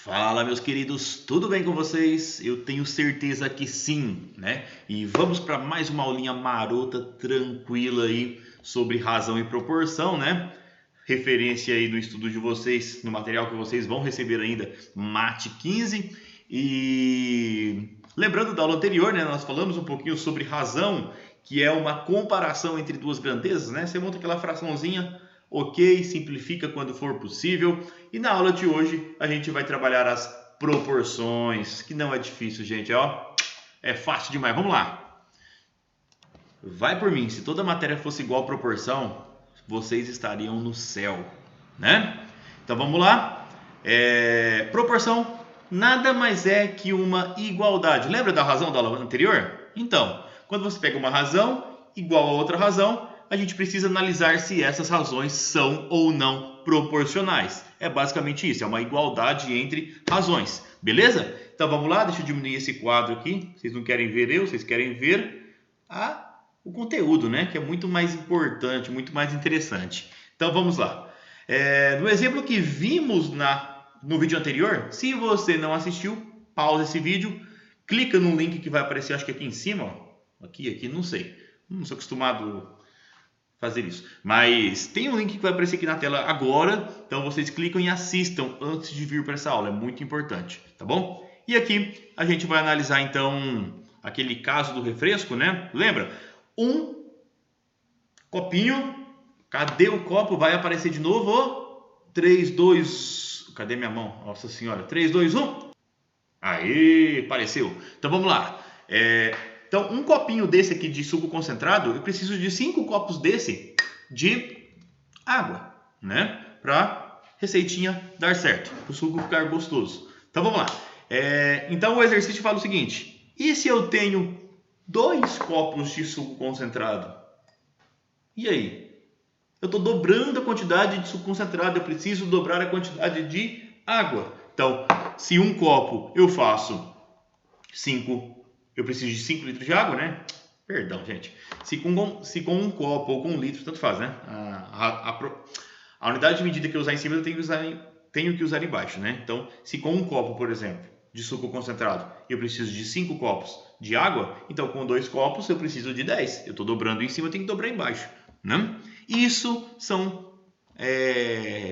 Fala, meus queridos, tudo bem com vocês? Eu tenho certeza que sim, né? E vamos para mais uma aulinha marota, tranquila aí sobre razão e proporção, né? Referência aí do estudo de vocês, no material que vocês vão receber ainda, Mate 15. E lembrando da aula anterior, né? Nós falamos um pouquinho sobre razão, que é uma comparação entre duas grandezas, né? Você monta aquela fraçãozinha, ok, simplifica quando for possível. E na aula de hoje a gente vai trabalhar as proporções, que não é difícil, gente, ó. É fácil demais. Vamos lá. Vai por mim, se toda matéria fosse igual a proporção, vocês estariam no céu, né? Então vamos lá. Proporção nada mais é que uma igualdade. Lembra da razão da aula anterior? Então, quando você pega uma razão igual a outra razão, a gente precisa analisar se essas razões são ou não proporcionais. É basicamente isso, é uma igualdade entre razões, beleza? Então vamos lá, deixa eu diminuir esse quadro aqui. Vocês não querem ver eu, vocês querem ver o conteúdo, né? Que é muito mais importante, muito mais interessante. Então vamos lá. No exemplo que vimos no vídeo anterior, se você não assistiu, pausa esse vídeo, clica no link que vai aparecer, acho que aqui em cima, ó. Aqui, não sei. Não sou acostumado fazer isso. Mas tem um link que vai aparecer aqui na tela agora, então vocês clicam e assistam antes de vir para essa aula, é muito importante, tá bom? E aqui a gente vai analisar então aquele caso do refresco, né? Lembra? Um copinho, cadê o copo? Vai aparecer de novo, 3, 2, cadê minha mão? Nossa senhora, 3, 2, 1. Aí, apareceu. Então vamos lá. Então, um copinho desse aqui de suco concentrado, eu preciso de 5 copos desse de água, né? Para receitinha dar certo, para o suco ficar gostoso. Então, vamos lá. Então, o exercício fala o seguinte. E se eu tenho 2 copos de suco concentrado? E aí? Eu estou dobrando a quantidade de suco concentrado, eu preciso dobrar a quantidade de água. Então, se um copo eu faço 5, eu preciso de 5 litros de água, né? Perdão, gente. Se com um copo ou com 1 litro, tanto faz, né? A unidade de medida que eu usar em cima, eu tenho que usar embaixo, né? Então, se com um copo, por exemplo, de suco concentrado, eu preciso de 5 copos de água, então com 2 copos eu preciso de 10. Eu estou dobrando em cima, eu tenho que dobrar embaixo, né? Isso são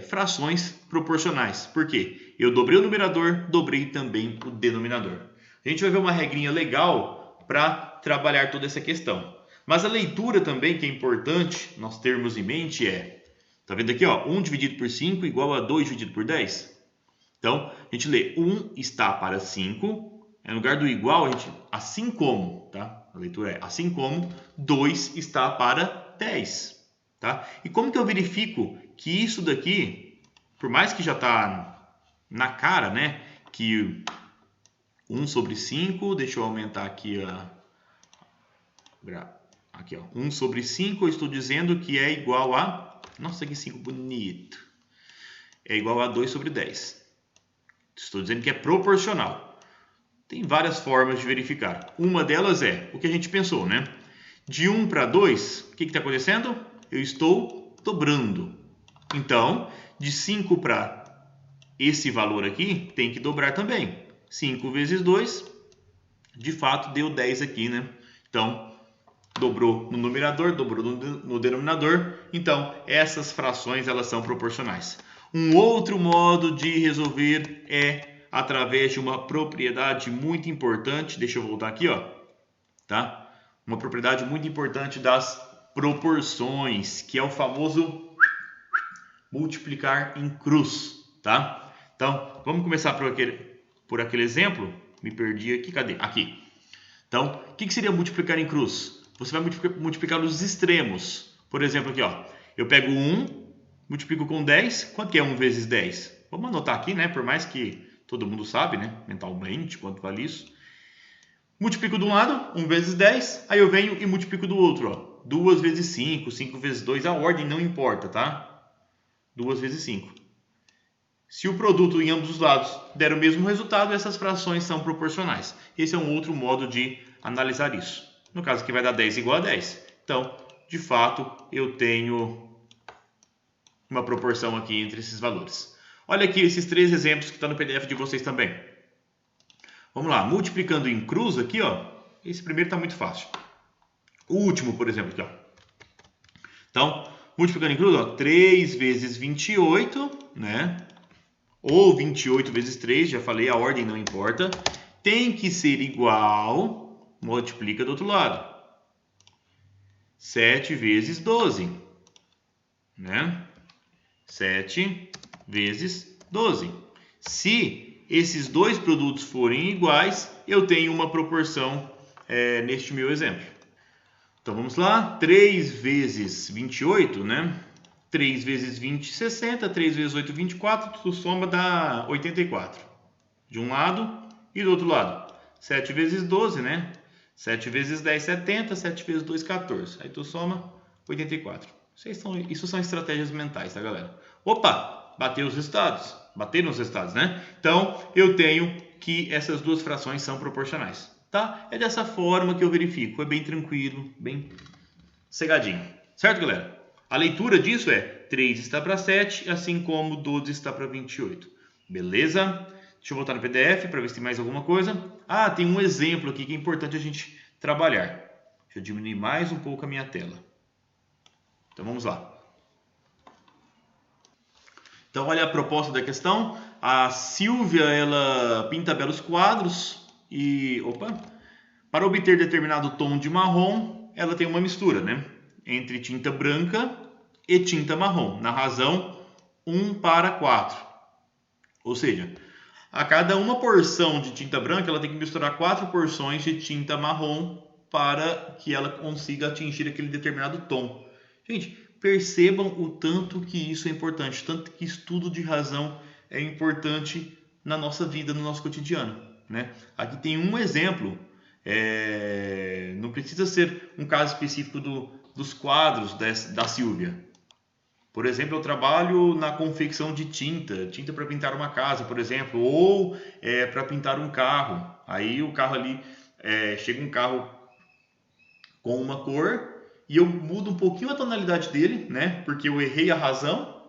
frações proporcionais. Por quê? Eu dobrei o numerador, dobrei também o denominador. A gente vai ver uma regrinha legal para trabalhar toda essa questão. Mas a leitura também, que é importante nós termos em mente, tá vendo aqui, ó, 1 dividido por 5 igual a 2 dividido por 10? Então, a gente lê 1 está para 5, no lugar do igual, assim como, tá? A leitura é assim como 2 está para 10. Tá? E como que eu verifico que isso daqui, por mais que já está na cara, né, que 1 sobre 5, deixa eu aumentar aqui aqui, ó, 1 sobre 5, eu estou dizendo que é igual a, nossa, que 5 bonito, é igual a 2 sobre 10. Estou dizendo que é proporcional. Tem várias formas de verificar. Uma delas é o que a gente pensou, né? De 1 para 2, o que está acontecendo? Eu estou dobrando. Então, de 5 para esse valor aqui, tem que dobrar também. 5 vezes 2, de fato, deu 10 aqui, né? Então, dobrou no numerador, dobrou no denominador. Então, essas frações, elas são proporcionais. Um outro modo de resolver é através de uma propriedade muito importante. Deixa eu voltar aqui, ó. Tá? Uma propriedade muito importante das proporções, que é o famoso multiplicar em cruz, tá? Então, vamos começar por aquele exemplo. Me perdi aqui, cadê? Aqui. Então, o que seria multiplicar em cruz? Você vai multiplicar os extremos. Por exemplo, aqui, ó. Eu pego 1, multiplico com 10. Quanto que é 1 vezes 10? Vamos anotar aqui, né? Por mais que todo mundo sabe, né? Mentalmente, quanto vale isso. Multiplico de um lado, 1 vezes 10. Aí eu venho e multiplico do outro, ó. 2 vezes 5, 5 vezes 2. A ordem não importa, tá? 2 vezes 5. Se o produto em ambos os lados der o mesmo resultado, essas frações são proporcionais. Esse é um outro modo de analisar isso. No caso aqui vai dar 10 igual a 10. Então, de fato, eu tenho uma proporção aqui entre esses valores. Olha aqui esses 3 exemplos que estão no PDF de vocês também. Vamos lá, multiplicando em cruz aqui, ó. Esse primeiro está muito fácil. O último, por exemplo, aqui, ó. Então, multiplicando em cruz, ó, 3 vezes 28, né? Ou 28 vezes 3, já falei, a ordem não importa. Tem que ser igual, multiplica do outro lado. 7 vezes 12, né? 7 vezes 12. Se esses dois produtos forem iguais, eu tenho uma proporção neste meu exemplo. Então vamos lá, 3 vezes 28, né? 3 vezes 20, 60, 3 vezes 8, 24, tu soma dá 84. De um lado e do outro lado. 7 vezes 12, né? 7 vezes 10, 70, 7 vezes 2, 14. Aí tu soma 84. Isso são estratégias mentais, tá, galera? Opa, bateu os resultados. Bateram os resultados, né? Então, eu tenho que essas duas frações são proporcionais, tá? É dessa forma que eu verifico. É bem tranquilo, bem cegadinho. Certo, galera? A leitura disso é 3 está para 7, assim como 12 está para 28. Beleza? Deixa eu voltar no PDF para ver se tem mais alguma coisa. Ah, tem um exemplo aqui que é importante a gente trabalhar. Deixa eu diminuir mais um pouco a minha tela. Então vamos lá. Então olha a proposta da questão. A Silvia, ela pinta belos quadros e, para obter determinado tom de marrom, ela tem uma mistura, né, entre tinta branca e tinta marrom, na razão 1:4. Ou seja, a cada uma porção de tinta branca, ela tem que misturar 4 porções de tinta marrom para que ela consiga atingir aquele determinado tom. Gente, percebam o tanto que isso é importante, tanto que estudo de razão é importante na nossa vida, no nosso cotidiano, né? Aqui tem um exemplo, não precisa ser um caso específico dos quadros da Silvia. Por exemplo, eu trabalho na confecção de tinta para pintar uma casa, por exemplo, ou para pintar um carro. Aí o carro ali, chega um carro com uma cor e eu mudo um pouquinho a tonalidade dele, né? Porque eu errei a razão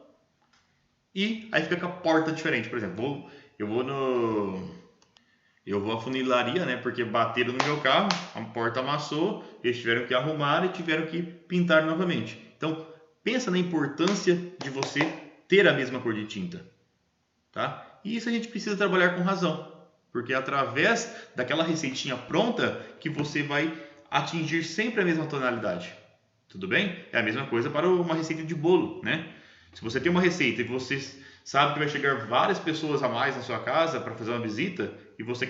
e aí fica com a porta diferente. Por exemplo, eu vou à funilaria, né? Porque bateram no meu carro, a porta amassou, eles tiveram que arrumar e tiveram que pintar novamente. Então, pensa na importância de você ter a mesma cor de tinta, tá? E isso a gente precisa trabalhar com razão, porque é através daquela receitinha pronta que você vai atingir sempre a mesma tonalidade. Tudo bem? É a mesma coisa para uma receita de bolo, né? Se você tem uma receita e você sabe que vai chegar várias pessoas a mais na sua casa para fazer uma visita e você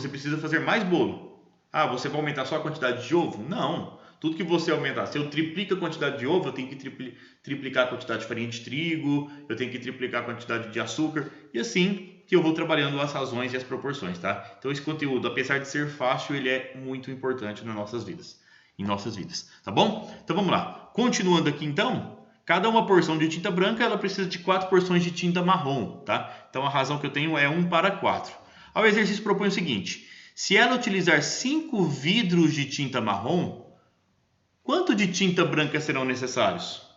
precisa fazer mais bolo. Ah, você vai aumentar só a quantidade de ovo? Não. Tudo que você aumentar, se eu triplico a quantidade de ovo, eu tenho que triplicar a quantidade de farinha de trigo, eu tenho que triplicar a quantidade de açúcar, e assim que eu vou trabalhando as razões e as proporções, tá? Então esse conteúdo, apesar de ser fácil, ele é muito importante nas nossas vidas, tá bom? Então vamos lá. Continuando aqui então, cada uma porção de tinta branca, ela precisa de 4 porções de tinta marrom, tá? Então a razão que eu tenho é 1:4. O exercício propõe o seguinte: se ela utilizar 5 vidros de tinta marrom, quanto de tinta branca serão necessários?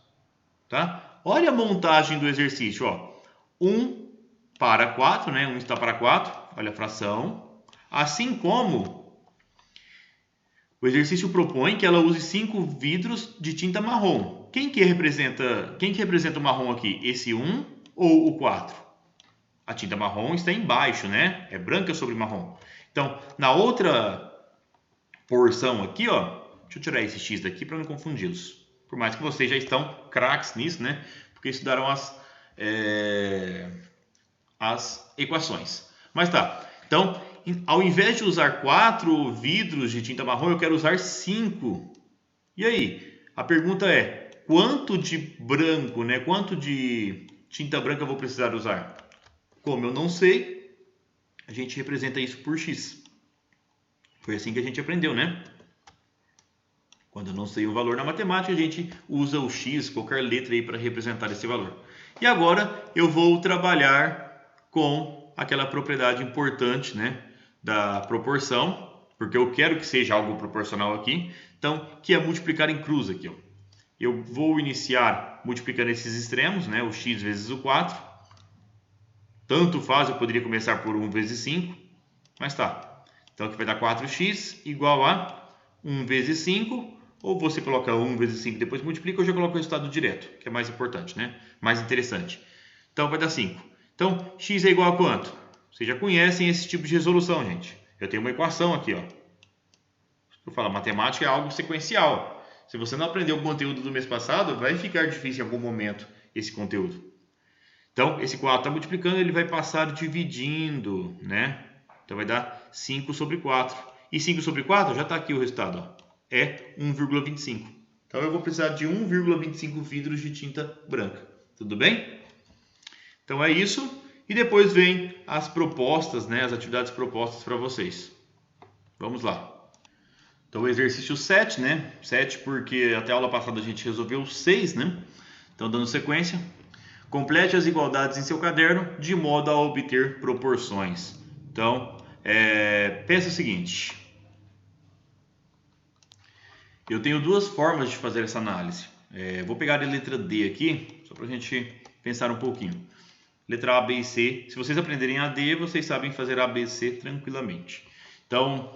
Tá? Olha a montagem do exercício. Ó. 1:4, né? 1 está para 4. Olha a fração. Assim como o exercício propõe que ela use 5 vidros de tinta marrom. Quem que representa o marrom aqui? Esse 1 ou o 4? A tinta marrom está embaixo, né? É branca sobre marrom. Então, na outra porção aqui, ó, deixa eu tirar esse X daqui para não confundi-los. Por mais que vocês já estão craques nisso, né? Porque estudaram as equações. Mas tá. Então, ao invés de usar 4 vidros de tinta marrom, eu quero usar 5. E aí? A pergunta é, quanto de branco, né? Quanto de tinta branca eu vou precisar usar? Como eu não sei, a gente representa isso por X. Foi assim que a gente aprendeu, né? Quando eu não sei um valor na matemática, a gente usa o X, qualquer letra aí para representar esse valor. E agora eu vou trabalhar com aquela propriedade importante, né, da proporção, porque eu quero que seja algo proporcional aqui. Então, que é multiplicar em cruz aqui, ó. Eu vou iniciar multiplicando esses extremos, né, o x vezes o 4. Tanto faz, eu poderia começar por 1 vezes 5, mas tá. Então aqui vai dar 4x igual a 1 vezes 5, ou você coloca 1 vezes 5 e depois multiplica, ou já coloca o resultado direto, que é mais importante, né? Mais interessante. Então vai dar 5. Então x é igual a quanto? Vocês já conhecem esse tipo de resolução, gente. Eu tenho uma equação aqui, ó. Eu falo, matemática é algo sequencial. Se você não aprendeu o conteúdo do mês passado, vai ficar difícil em algum momento esse conteúdo. Então, esse 4 está multiplicando, ele vai passar dividindo, né? Então, vai dar 5 sobre 4. E 5 sobre 4, já está aqui o resultado, ó. É 1,25. Então, eu vou precisar de 1,25 vidros de tinta branca. Tudo bem? Então, é isso. E depois vem as propostas, né? As atividades propostas para vocês. Vamos lá. Então, o exercício 7, né? 7 porque até a aula passada a gente resolveu 6, né? Então, dando sequência. Complete as igualdades em seu caderno de modo a obter proporções. Então, pensa o seguinte. Eu tenho duas formas de fazer essa análise. Vou pegar a letra D aqui, só para a gente pensar um pouquinho. Letra A, B e C. Se vocês aprenderem a D, vocês sabem fazer A, B e C tranquilamente. Então,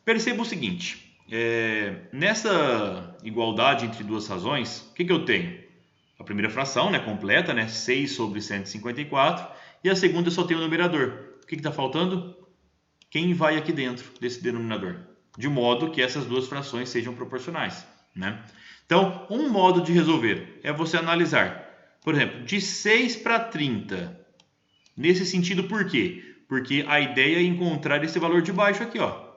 perceba o seguinte. Nessa igualdade entre duas razões, o que eu tenho? A primeira fração, né, completa, né, 6 sobre 154. E a segunda eu só tenho o numerador. O que está faltando? Quem vai aqui dentro desse denominador? De modo que essas duas frações sejam proporcionais, né? Então, um modo de resolver é você analisar, por exemplo, de 6 para 30. Nesse sentido, por quê? Porque a ideia é encontrar esse valor de baixo aqui, ó.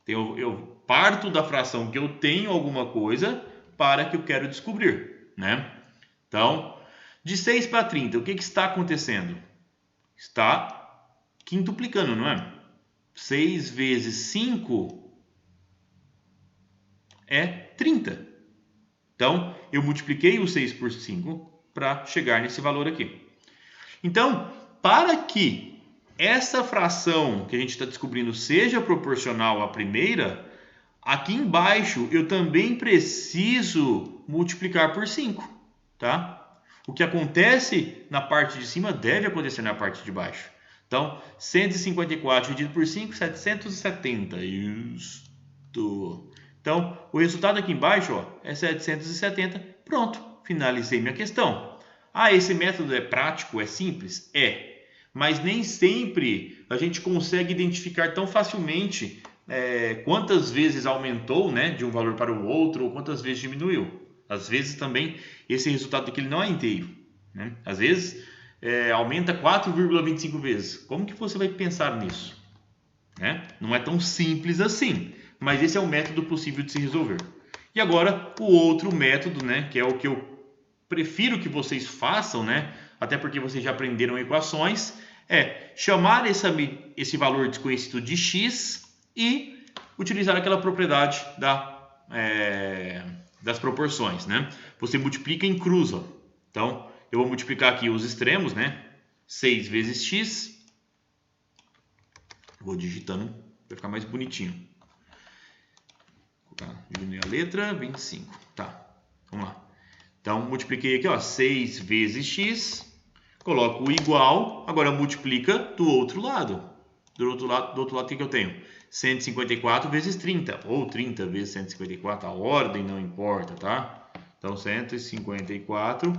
Eu parto da fração que eu tenho alguma coisa para que eu quero descobrir, né? Então, de 6 para 30, o que está acontecendo? Está quintuplicando, não é? 6 vezes 5 é 30. Então, eu multipliquei o 6 por 5 para chegar nesse valor aqui. Então, para que essa fração que a gente está descobrindo seja proporcional à primeira, aqui embaixo eu também preciso multiplicar por 5. Tá? O que acontece na parte de cima deve acontecer na parte de baixo. Então, 154 dividido por 5, 770. Isto. Então, o resultado aqui embaixo, ó, é 770. Pronto, finalizei minha questão. Ah, esse método é prático, é simples? É. Mas nem sempre a gente consegue identificar tão facilmente quantas vezes aumentou, né, de um valor para o outro ou quantas vezes diminuiu. Às vezes também esse resultado aqui ele não é inteiro, né? Às vezes aumenta 4,25 vezes. Como que você vai pensar nisso? Né? Não é tão simples assim, mas esse é um método possível de se resolver. E agora o outro método, né, que é o que eu prefiro que vocês façam, né, até porque vocês já aprenderam equações, é chamar esse valor desconhecido de x e utilizar aquela propriedade das proporções, né? Você multiplica em cruz, ó. Então, eu vou multiplicar aqui os extremos, né? 6 vezes x. Vou digitando para ficar mais bonitinho. Vou diminuir a letra, 25. Tá, vamos lá. Então, multipliquei aqui, ó, 6 vezes x. Coloco o igual. Agora, multiplica do outro lado. Do outro lado, o que eu tenho? 154 vezes 30, ou 30 vezes 154, a ordem não importa, tá? Então, 154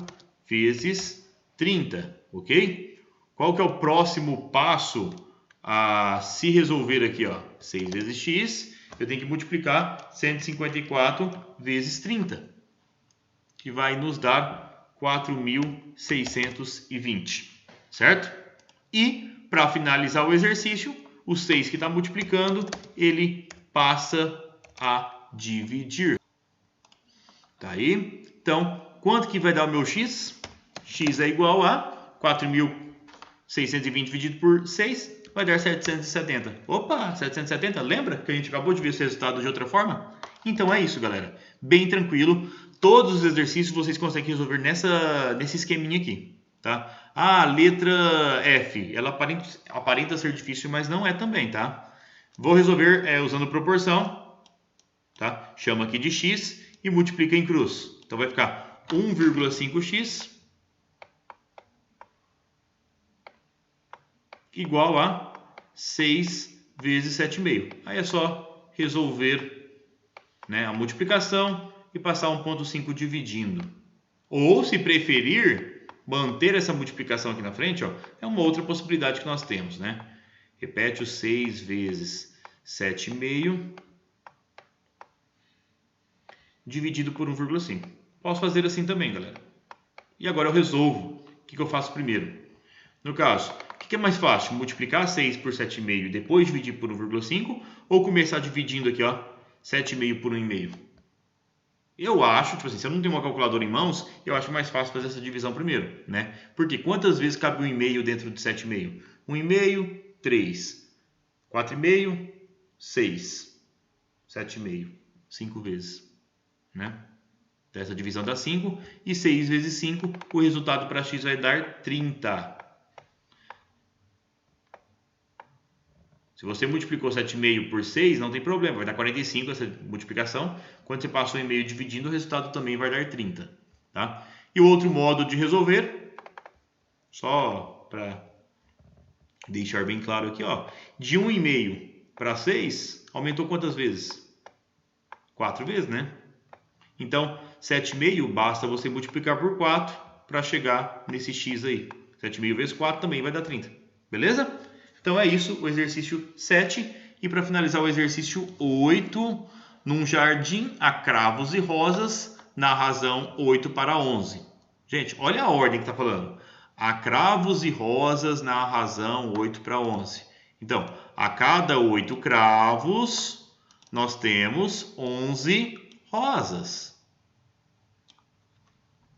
vezes 30, ok? Qual que é o próximo passo a se resolver aqui, ó? 6 vezes x, eu tenho que multiplicar 154 vezes 30, que vai nos dar 4.620, certo? E, para finalizar o exercício, o 6 que está multiplicando, ele passa a dividir. Tá aí? Então, quanto que vai dar o meu x? X é igual a 4.620 dividido por 6, vai dar 770. Opa, 770, lembra que a gente acabou de ver esse resultado de outra forma? Então é isso, galera. Bem tranquilo. Todos os exercícios vocês conseguem resolver nesse esqueminha aqui. Tá? A letra F, ela aparenta ser difícil, mas não é também, tá? Vou resolver usando proporção, tá? Chama aqui de x e multiplica em cruz. Então vai ficar 1,5x igual a 6 vezes 7,5. Aí é só resolver, né, a multiplicação e passar 1,5 dividindo. Ou, se preferir, manter essa multiplicação aqui na frente, ó, é uma outra possibilidade que nós temos, né? Repete o 6 vezes 7,5 dividido por 1,5. Posso fazer assim também, galera. E agora eu resolvo. O que eu faço primeiro? No caso, o que é mais fácil? Multiplicar 6 por 7,5 e depois dividir por 1,5? Ou começar dividindo aqui, ó, 7,5 por 1,5? Eu acho, tipo assim, se eu não tenho uma calculadora em mãos, eu acho mais fácil fazer essa divisão primeiro, né? Porque quantas vezes cabe 1,5 dentro de 7,5? 1,5, 3. 4,5, 6. 7,5. 5 vezes, né? Então, essa divisão dá 5. E 6 vezes 5, o resultado para x vai dar 30. Se você multiplicou 7,5 por 6, não tem problema, vai dar 45 essa multiplicação. Quando você passou em meio dividindo, o resultado também vai dar 30. Tá? E o outro modo de resolver, só para deixar bem claro aqui, ó, de 1,5 para 6, aumentou quantas vezes? 4 vezes, né? Então, 7,5 basta você multiplicar por 4 para chegar nesse x aí. 7,5 vezes 4 também vai dar 30. Beleza? Então é isso, o exercício 7. E para finalizar o exercício 8, num jardim há cravos e rosas, na razão 8 para 11. Gente, olha a ordem que está falando. Há cravos e rosas na razão 8 para 11. Então, a cada 8 cravos, nós temos 11 rosas.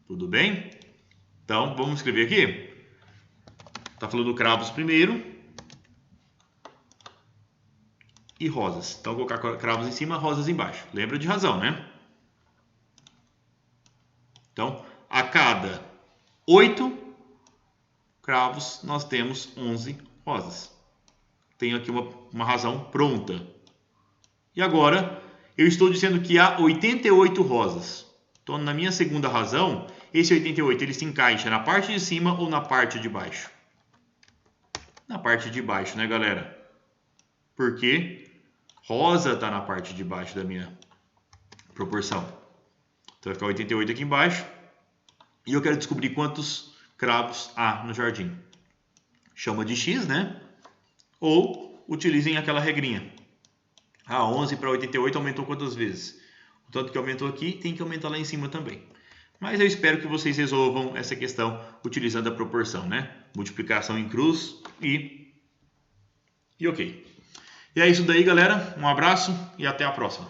Tudo bem? Então, vamos escrever aqui. Está falando cravos primeiro. E rosas. Então, vou colocar cravos em cima, rosas embaixo. Lembra de razão, né? Então, a cada 8 cravos, nós temos 11 rosas. Tenho aqui uma razão pronta. E agora, eu estou dizendo que há 88 rosas. Então, na minha segunda razão, esse 88 ele se encaixa na parte de cima ou na parte de baixo? Na parte de baixo, né, galera? Porque rosa está na parte de baixo da minha proporção. Então vai ficar 88 aqui embaixo. E eu quero descobrir quantos cravos há no jardim. Chama de x, né? Ou utilizem aquela regrinha. 11 para 88 aumentou quantas vezes? O tanto que aumentou aqui tem que aumentar lá em cima também. Mas eu espero que vocês resolvam essa questão utilizando a proporção, né? Multiplicação em cruz e ok. E é isso daí, galera. Um abraço e até a próxima.